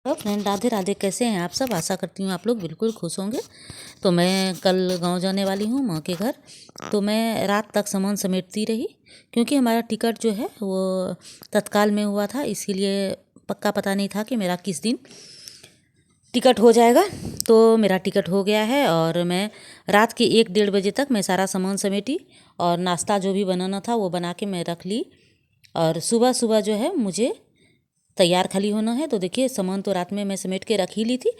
Hello friend, Radhe Radhe. कैसे हैं आप सब? आशा करती हूँ आप लोग बिल्कुल खुश होंगे। तो मैं कल गांव जाने वाली हूँ माँ के घर। तो मैं रात तक सामान समेटती रही, क्योंकि हमारा टिकट जो है वो तत्काल में हुआ था, इसीलिए पक्का पता नहीं था कि मेरा किस दिन टिकट हो जाएगा। तो मेरा टिकट हो गया है और मैं रात के 1-1:30 बजे तक मैं सारा सामान समेटी और नाश्ता जो भी बनाना था वो बना के मैं रख ली। और सुबह सुबह जो है मुझे तैयार खाली होना है। तो देखिए, सामान तो रात में मैं समेट के रख ही ली थी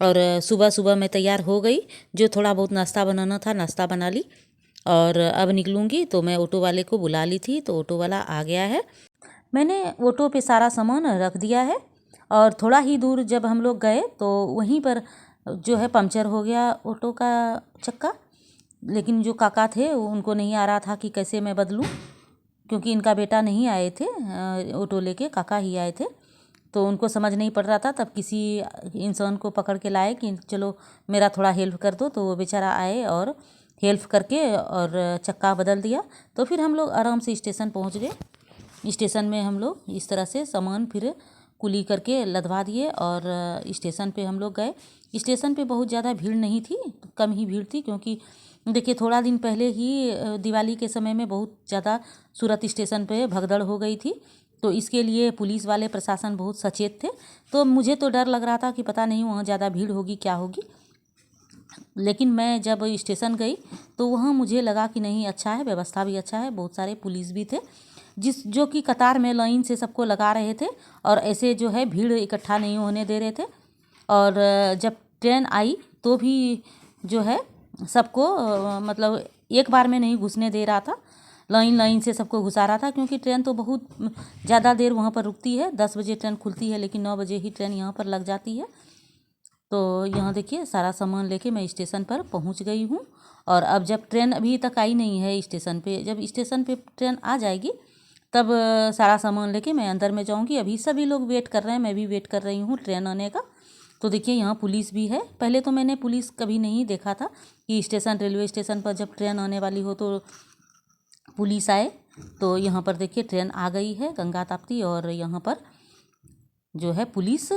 और सुबह सुबह मैं तैयार हो गई। जो थोड़ा बहुत नाश्ता बनाना था नाश्ता बना ली और अब निकलूँगी। तो मैं ऑटो वाले को बुला ली थी, तो ऑटो वाला आ गया है। मैंने ऑटो पे सारा सामान रख दिया है और थोड़ा ही दूर जब हम लोग गए तो वहीं पर जो है पंचर हो गया ऑटो का चक्का। लेकिन जो काका थे उनको नहीं आ रहा था कि कैसे मैं बदलूं, क्योंकि इनका बेटा नहीं आए थे, ऑटो लेके काका ही आए थे। तो उनको समझ नहीं पड़ रहा था। तब किसी इंसान को पकड़ के लाए कि चलो मेरा थोड़ा हेल्प कर दो। तो वो बेचारा आए और हेल्प करके और चक्का बदल दिया। तो फिर हम लोग आराम से स्टेशन पहुंच गए। स्टेशन में हम लोग इस तरह से सामान फिर कुली करके लदवा दिए और स्टेशन पे हम लोग गए। स्टेशन पे बहुत ज़्यादा भीड़ नहीं थी, कम ही भीड़ थी, क्योंकि देखिए थोड़ा दिन पहले ही दिवाली के समय में बहुत ज़्यादा सूरत स्टेशन पे भगदड़ हो गई थी। तो इसके लिए पुलिस वाले प्रशासन बहुत सचेत थे। तो मुझे तो डर लग रहा था कि पता नहीं वहाँ ज़्यादा भीड़ होगी क्या होगी। लेकिन मैं जब स्टेशन गई तो वहाँ मुझे लगा कि नहीं, अच्छा है, व्यवस्था भी अच्छा है, बहुत सारे पुलिस भी थे जो कि कतार में लाइन से सबको लगा रहे थे और ऐसे जो है भीड़ इकट्ठा नहीं होने दे रहे थे। और जब ट्रेन आई तो भी जो है सबको मतलब एक बार में नहीं घुसने दे रहा था, लाइन लाइन से सबको घुसा रहा था। क्योंकि ट्रेन तो बहुत ज़्यादा देर वहाँ पर रुकती है। 10 बजे ट्रेन खुलती है, लेकिन 9 बजे ही ट्रेन यहाँ पर लग जाती है। तो यहाँ देखिए सारा सामान लेके मैं स्टेशन पर पहुँच गई हूँ। और अब जब ट्रेन अभी तक आई नहीं है स्टेशन पे, जब स्टेशन पे ट्रेन आ जाएगी तब सारा सामान लेके मैं अंदर में जाऊँगी। अभी सभी लोग वेट कर रहे हैं, मैं भी वेट कर रही हूँ ट्रेन आने का। तो देखिए यहाँ पुलिस भी है। पहले तो मैंने पुलिस कभी नहीं देखा था कि स्टेशन, रेलवे स्टेशन पर जब ट्रेन आने वाली हो तो पुलिस आए। तो यहाँ पर देखिए ट्रेन आ गई है गंगा ताप्ती, और यहाँ पर जो है पुलिस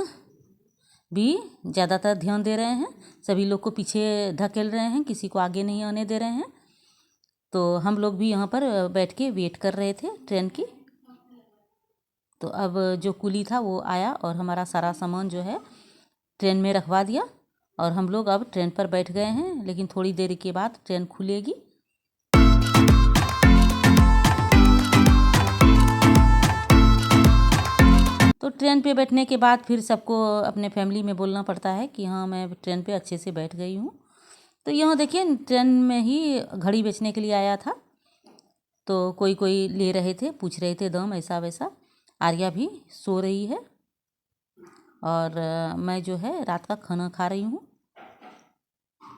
भी ज़्यादातर ध्यान दे रहे हैं, सभी लोग को पीछे धकेल रहे हैं, किसी को आगे नहीं आने दे रहे हैं। तो हम लोग भी यहाँ पर बैठ के वेट कर रहे थे ट्रेन की। तो अब जो कुली था वो आया और हमारा सारा सामान जो है ट्रेन में रखवा दिया और हम लोग अब ट्रेन पर बैठ गए हैं। लेकिन थोड़ी देर के बाद ट्रेन खुलेगी। तो ट्रेन पे बैठने के बाद फिर सबको अपने फैमिली में बोलना पड़ता है कि हाँ, मैं ट्रेन पे अच्छे से बैठ गई हूँ। तो यहाँ देखिए ट्रेन में ही घड़ी बेचने के लिए आया था। तो कोई कोई ले रहे थे, पूछ रहे थे दाम, ऐसा वैसा। आर्या भी सो रही है और मैं जो है रात का खाना खा रही हूँ।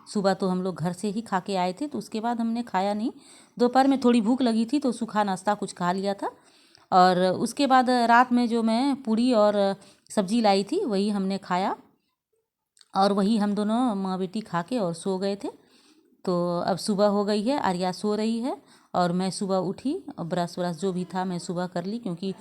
सुबह तो हम लोग घर से ही खा के आए थे, तो उसके बाद हमने खाया नहीं। दोपहर में थोड़ी भूख लगी थी तो सूखा नाश्ता कुछ खा लिया था। और उसके बाद रात में जो मैं पूड़ी और सब्जी लाई थी वही हमने खाया और वही हम दोनों माँ बेटी खा के और सो गए थे। तो अब सुबह हो गई है, आर्या सो रही है और मैं सुबह उठी और ब्रश व्रश जो भी था मैं सुबह कर ली, क्योंकि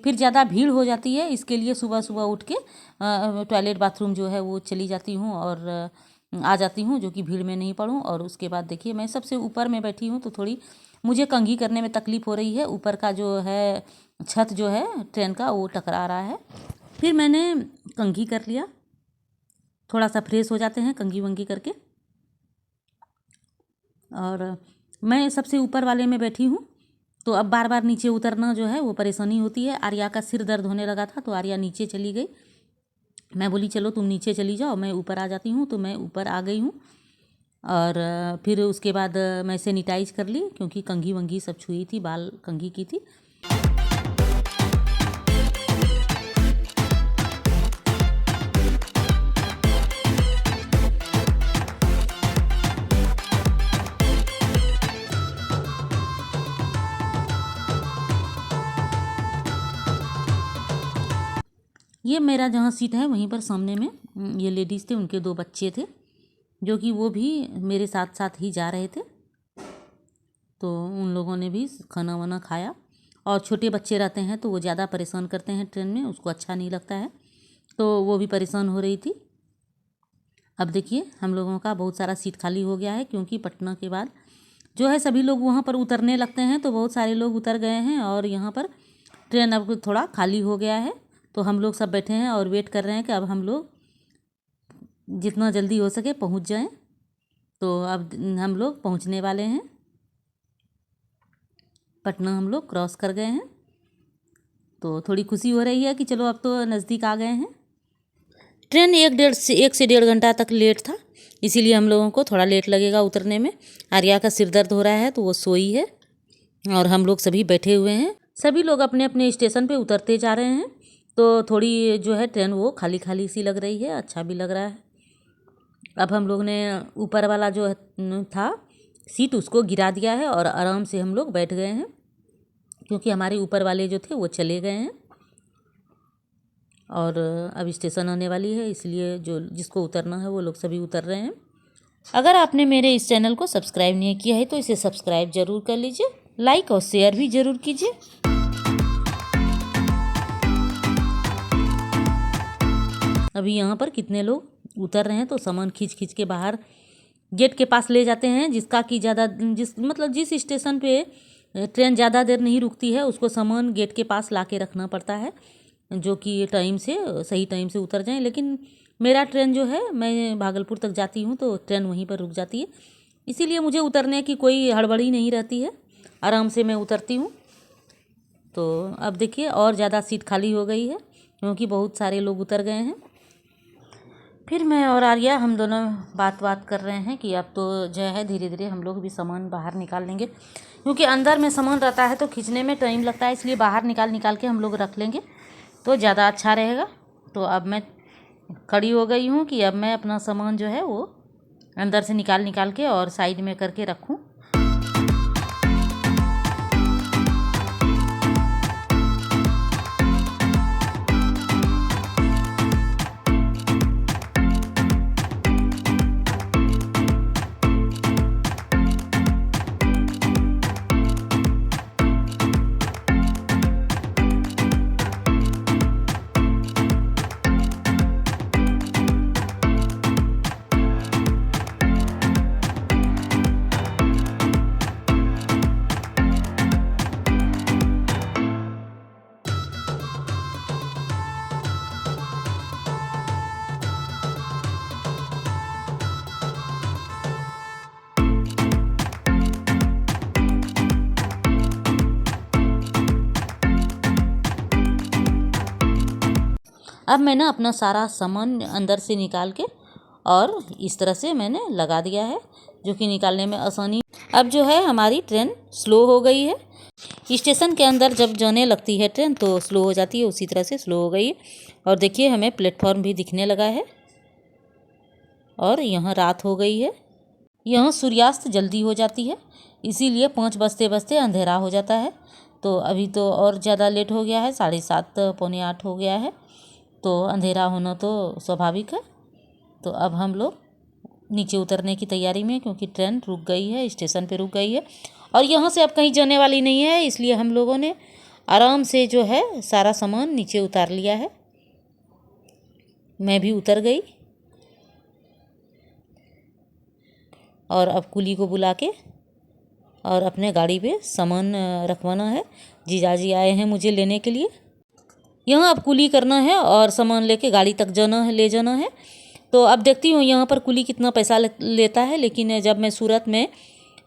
फिर ज़्यादा भीड़ हो जाती है। इसके लिए सुबह सुबह उठ के टॉयलेट बाथरूम जो है वो चली जाती हूँ और आ जाती हूँ, जो कि भीड़ में नहीं पड़ूँ। और उसके बाद देखिए मैं सबसे ऊपर में बैठी हूँ तो थोड़ी मुझे कंघी करने में तकलीफ़ हो रही है। ऊपर का जो है छत जो है ट्रेन का वो टकरा रहा है। फिर मैंने कंघी कर लिया, थोड़ा सा फ्रेश हो जाते हैं कंघी वंगी करके। और मैं सबसे ऊपर वाले में बैठी हूँ, तो अब बार बार नीचे उतरना जो है वो परेशानी होती है। आर्या का सिर दर्द होने लगा था तो आर्या नीचे चली गई। मैं बोली चलो तुम नीचे चली जाओ, मैं ऊपर आ जाती हूँ। तो मैं ऊपर आ गई हूँ और फिर उसके बाद मैं सैनिटाइज कर ली, क्योंकि कंघी वंघी सब छुई थी, बाल कंघी की थी। ये मेरा जहाँ सीट है वहीं पर सामने में ये लेडीज़ थे, उनके 2 बच्चे थे जो कि वो भी मेरे साथ साथ ही जा रहे थे। तो उन लोगों ने भी खाना वाना खाया। और छोटे बच्चे रहते हैं तो वो ज़्यादा परेशान करते हैं ट्रेन में, उसको अच्छा नहीं लगता है। तो वो भी परेशान हो रही थी। अब देखिए हम लोगों का बहुत सारा सीट खाली हो गया है, क्योंकि पटना के बाद जो है सभी लोग वहाँ पर उतरने लगते हैं, तो बहुत सारे लोग उतर गए हैं और यहाँ पर ट्रेन अब थोड़ा खाली हो गया है। तो हम लोग सब बैठे हैं और वेट कर रहे हैं कि अब हम लोग जितना जल्दी हो सके पहुँच जाएं। तो अब हम लोग पहुँचने वाले हैं, पटना हम लोग क्रॉस कर गए हैं। तो थोड़ी खुशी हो रही है कि चलो अब तो नज़दीक आ गए हैं। ट्रेन 1 से 1.5 घंटा तक लेट था, इसीलिए हम लोगों को थोड़ा लेट लगेगा उतरने में। आर्या का सिर दर्द हो रहा है तो वो सोई है और हम लोग सभी बैठे हुए हैं। सभी लोग अपने अपने स्टेशन पे उतरते जा रहे हैं। तो थोड़ी जो है ट्रेन वो खाली खाली सी लग रही है, अच्छा भी लग रहा है। अब हम लोग ने ऊपर वाला जो था सीट उसको गिरा दिया है और आराम से हम लोग बैठ गए हैं, क्योंकि हमारे ऊपर वाले जो थे वो चले गए हैं और अब स्टेशन आने वाली है, इसलिए जो जिसको उतरना है वो लोग सभी उतर रहे हैं। अगर आपने मेरे इस चैनल को सब्सक्राइब नहीं किया है तो इसे सब्सक्राइब ज़रूर कर लीजिए, लाइक और शेयर भी ज़रूर कीजिए। अभी यहाँ पर कितने लोग उतर रहे हैं, तो सामान खींच खींच के बाहर गेट के पास ले जाते हैं। जिसका कि ज़्यादा जिस स्टेशन पे ट्रेन ज़्यादा देर नहीं रुकती है उसको सामान गेट के पास ला के रखना पड़ता है, जो कि सही टाइम से उतर जाएं। लेकिन मेरा ट्रेन जो है, मैं भागलपुर तक जाती हूँ तो ट्रेन वहीं पर रुक जाती है, इसीलिए मुझे उतरने की कोई हड़बड़ी नहीं रहती है, आराम से मैं उतरती हूँ। तो अब देखिए और ज़्यादा सीट खाली हो गई है, क्योंकि बहुत सारे लोग उतर गए हैं। फिर मैं और आर्या हम दोनों बात कर रहे हैं कि अब तो जो है धीरे धीरे हम लोग भी सामान बाहर निकाल लेंगे, क्योंकि अंदर में सामान रहता है तो खींचने में टाइम लगता है, इसलिए बाहर निकाल के हम लोग रख लेंगे तो ज़्यादा अच्छा रहेगा। तो अब मैं खड़ी हो गई हूँ कि अब मैं अपना सामान जो है वो अंदर से निकाल के और साइड में करके रखूँ। अब मैंने अपना सारा सामान अंदर से निकाल के और इस तरह से मैंने लगा दिया है, जो कि निकालने में आसानी। अब जो है हमारी ट्रेन स्लो हो गई है। स्टेशन के अंदर जब जाने लगती है ट्रेन तो स्लो हो जाती है, उसी तरह से स्लो हो गई है। और देखिए हमें प्लेटफॉर्म भी दिखने लगा है और यहाँ रात हो गई है। यहाँ सूर्यास्त जल्दी हो जाती है, इसीलिए 5 बजते बजते अंधेरा हो जाता है। तो अभी तो और ज़्यादा लेट हो गया है, 7:30 पौने 8 हो गया है, तो अंधेरा होना तो स्वाभाविक है। तो अब हम लोग नीचे उतरने की तैयारी में, क्योंकि ट्रेन रुक गई है, स्टेशन पे रुक गई है और यहाँ से अब कहीं जाने वाली नहीं है, इसलिए हम लोगों ने आराम से जो है सारा सामान नीचे उतार लिया है। मैं भी उतर गई और अब कुली को बुला के और अपने गाड़ी पे सामान रखवाना है। जीजाजी आए हैं मुझे लेने के लिए। यहाँ अब कुली करना है और सामान लेके गाड़ी तक ले जाना है। तो अब देखती हूँ यहाँ पर कुली कितना पैसा लेता है, लेकिन जब मैं सूरत में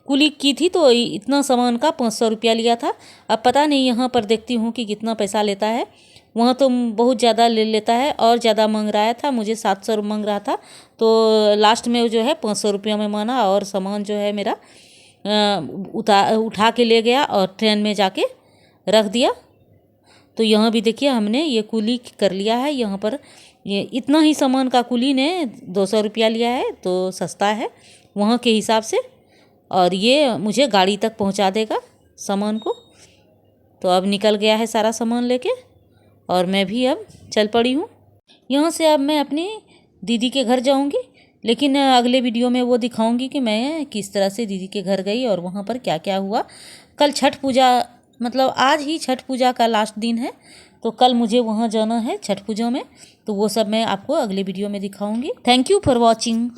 कुली की थी तो इतना सामान का 500 रुपया लिया था। अब पता नहीं यहाँ पर देखती हूँ कि कितना पैसा लेता है। वहाँ तो बहुत ज़्यादा ले लेता है और ज़्यादा मांग रहा था, मुझे 700 मांग रहा था। तो लास्ट में जो है 500 रुपया में माना और सामान जो है मेरा उठा के ले गया और ट्रेन में जाके रख दिया। तो यहाँ भी देखिए हमने ये कुली कर लिया है। यहाँ पर ये इतना ही सामान का कुली ने 200 रुपया लिया है, तो सस्ता है वहाँ के हिसाब से, और ये मुझे गाड़ी तक पहुँचा देगा सामान को। तो अब निकल गया है सारा सामान लेके और मैं भी अब चल पड़ी हूँ। यहाँ से अब मैं अपनी दीदी के घर जाऊँगी, लेकिन अगले वीडियो में वो दिखाऊँगी कि मैं किस तरह से दीदी के घर गई और वहाँ पर क्या क्या हुआ। कल छठ पूजा, मतलब आज ही छठ पूजा का लास्ट दिन है, तो कल मुझे वहाँ जाना है छठ पूजा में, तो वो सब मैं आपको अगले वीडियो में दिखाऊंगी। Thank you for watching.